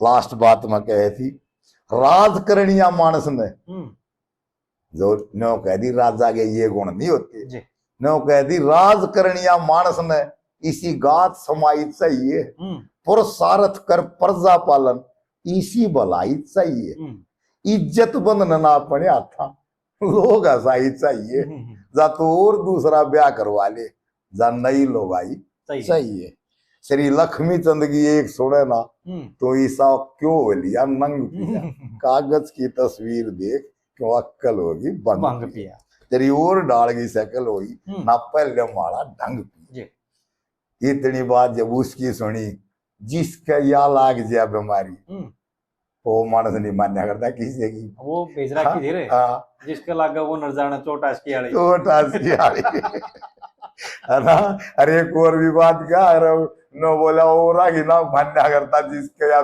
Last बात में कहे थी, राजकरणिया मानस ने जो नो कह दी राजा के ये गुण नहीं होते, नो कह दी राजकरणिया मानस ने इसी गात समाई चाहिए, पुरुषार्थ कर प्रजा पालन इसी भलाई चाहिए, इज्जत बंधन ना अपने हाथा लोग हसाई चाहिए, जा तो और दूसरा ब्याह करवा ले, जा नई लोग आई चाहिए। श्री लक्ष्मी चंद की एक सुने ना तो ईसा क्यों हो लिया नंग पिया, कागज की तस्वीर देख क्यों अक्कल होगी बंग पिया, तेरी और डाल की शक्ल होगी ना पहले मारा ढंग पिया। इतनी बात जब उसकी सुनी, जिसका या लाग जाए बीमारी वो मानस नहीं मान्या करता किसी की, वो बेजरा की धीरे जिसके लागा वो नरजाना चोटास की आड़ी है ना। अरे एक और भी बात क्या, अरे नो बोला हो रहा कि ना मान्या करता जिसके